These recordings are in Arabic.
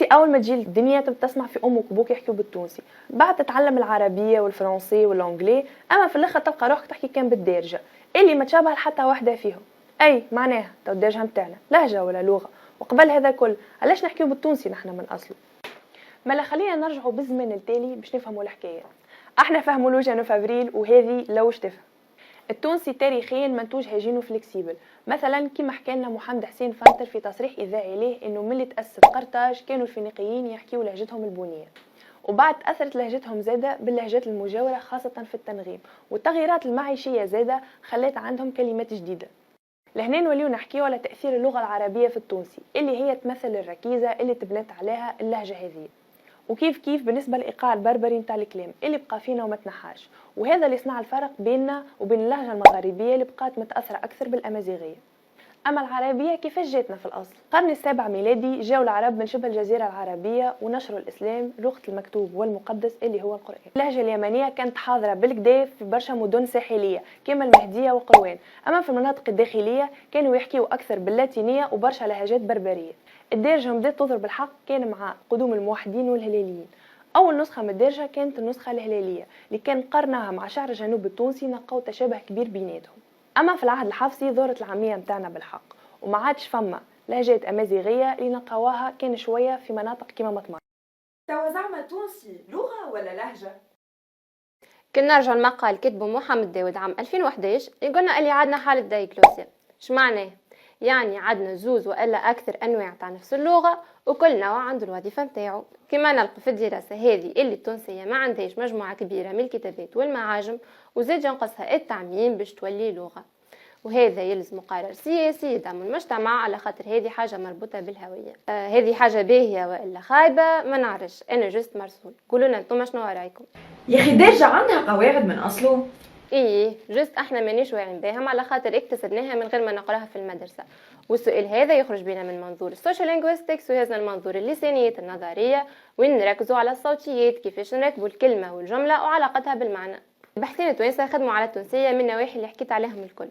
انت اول ما تجي الدنيا تسمع في امك وابوك يحكيوا بالتونسي، بعد تتعلم العربيه والفرنسي والانجلي، اما في الاخر تلقى روحك تحكي كان بالدارجه اللي ما تشابه لحتى واحده فيهم. اي معناها تو الدارجه نتاعنا لهجه ولا لغه، وقبل هذا الكل علاش نحكيو بالتونسي نحن من اصله؟ مالا خلينا نرجعوا بالزمن التالي باش نفهموا الحكايه. احنا فهموا لوجانو فابريل وهذه لوش تفهم. التونسي تاريخيا منتوج هجين وفلكسيبل، مثلا كما حكى لنا محمد حسين فانتر في تصريح اذاعي له انه ملي تاسست قرطاج كانوا الفينيقيين يحكيوا لهجتهم البونيه، وبعد اثرت لهجتهم زاده باللهجات المجاوره خاصه في التنغيم، والتغييرات المعيشيه زاده خلت عندهم كلمات جديده. لهنا نوليو نحكيو على تاثير اللغه العربيه في التونسي اللي هي تمثل الركيزه اللي تبنت عليها اللهجه هذه، وكيف كيف بالنسبه لايقاع البربري نتاع الكلام اللي بقى فينا وما تنحاش، وهذا اللي صنع الفرق بيننا وبين اللهجه المغاربيه اللي بقات متاثره اكثر بالامازيغيه. اما العربيه كيفاش جاتنا في الاصل؟ القرن السابع ميلادي جاءوا العرب من شبه الجزيره العربيه ونشروا الاسلام لغه المكتوب والمقدس اللي هو القران. اللهجه اليمنيه كانت حاضره بالكدا في برشا مدن ساحليه كما المهديه وقروان، اما في المناطق الداخليه كانوا يحكيوا اكثر باللاتينيه وبرشا لهجات بربريه. الدارجه بدات تظهر بالحق كان مع قدوم الموحدين والهلاليين. اول نسخه من الدارجه كانت النسخه الهلاليه اللي كان قرنها مع شعر الجنوب التونسي، نلقاو تشابه كبير بيناتهم. اما في العهد الحفصي ظهرت العاميه متاعنا بالحق، وما عادش فما لهجات امازيغيه اللي نلقاوها كان شويه في مناطق كيما مطمار. توا زعما تونسي لغه ولا لهجه؟ كنا نرجع المقال كتبه محمد داود عام 2011 يقولنا اللي عادنا حالة دايكلوسيا. اش معناه؟ يعني عندنا زوز والا اكثر انواع تاع نفس اللغه، وكل نوع عنده الوظيفه نتاعو. كما نلقى في الدراسه هذه اللي التونسيه ما عندهاش مجموعه كبيره من الكتابات والمعاجم، وزاد ينقصها التعميم باش تولي لغه، وهذا يلزم قرار سياسي يدعم المجتمع على خاطر هذه حاجه مربوطه بالهويه. هذه حاجه باهيه والا خايبه ما نعرفش، انا جست مرسول. قولوا لنا انتم شنو رايكم؟ يا اخي دارجه عندها قواعد من اصله. ايه جست احنا مانيش واعيين بهم على خاطر اكتسبناها من غير ما نقراها في المدرسه، والسؤال هذا يخرج بنا من منظور السوشيال لينغويستكس وهذا المنظور اللسانيات النظريه، وين نركزوا على الصوتيات كيفاش نركبوا الكلمه والجمله وعلاقتها بالمعنى. الباحثين التوانسه خدموا على التونسيه من النواحي اللي حكيت عليهم الكل.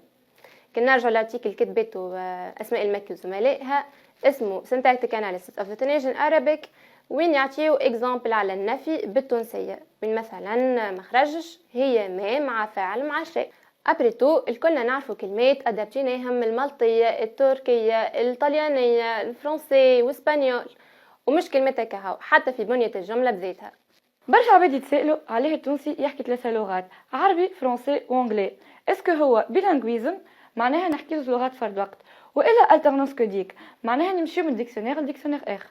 كنا نرجع لارتيكل كتبته اسماء المكي وزملائها اسمه Syntactic Analysis of the Tunisian Arabic، وين يعطيو اكزامبل على النفي بالتونسيه، من مثلا مخرجش هي ما مع فاعل مع شيء. ابريتو الكلنا نعرفوا كلمات ادابتيناهم من المالطيه التركيه الطليانيه الفرنسي واسبانيول، ومش كلمتها كهو حتى في بنيه الجمله بذاتها. برشا عباد يتسائلوا عليه التونسي يحكي 3 لغات، عربي فرنسي وانجلي. اسكو هو بيلانغويزم معناها نحكي لغات فرد وقت، والا الترنانس كوديك معناها نمشيو من ديكسيونير لديكسيونير اخر.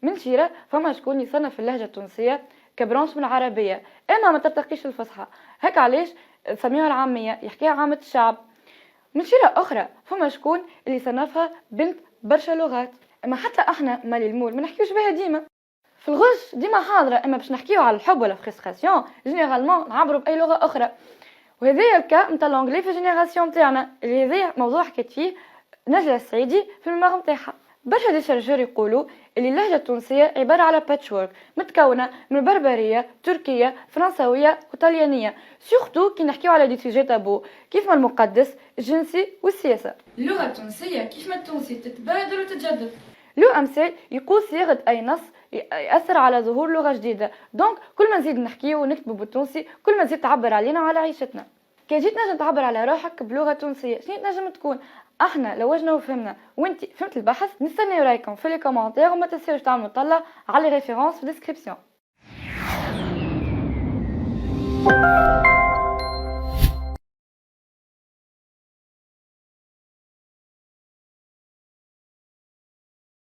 من شيرة فما شكون يصنف اللهجه التونسيه كبرانش من العربيه، اما ما ترتقيش الفصحى، هيك علاش سميها العاميه يحكيها عامه الشعب. من شيرة اخرى فما شكون اللي صنفها بنت برشا لغات، اما حتى احنا مالي المول ما نحكيوش بها ديما. في الغش ديما حاضره، اما باش نحكيو على الحب ولا فريستراسيون جينيرالمون نعبروا باي لغه اخرى. وهذا الكا نتاع لونجلي في الجينيراسيون تاعنا اللي هذا موضوع حكيت فيه نجلة السعيدي في الميموار نتاعها. برشا دي شرجور يقولوا اللي اللهجه التونسيه عباره على باتشورك متكونه من بربريه تركيه فرنسويه وطليانيه، سورتو كي نحكيو على دي سوجي تابو كيف ما المقدس الجنسي والسياسه. اللغه التونسيه كيف ما التونسي تتبادل وتتجدد. له امثال يقول صياغه اي نص ياثر على ظهور لغه جديده، دونك كل ما نزيد نحكيو ونكتبوا بالتونسي كل ما تزيد تعبر علينا وعلى عيشتنا. كي جيت نجم تعبر على روحك بلغه تونسيه شنو تنجم تكون؟ احنا لوجنا وفهمنا وانت فهمت البحث. نستنى رايكم في لي كومونتير وما تنساوش تعملوا طلع على لي ريفيرونس في الديسكريبسيون.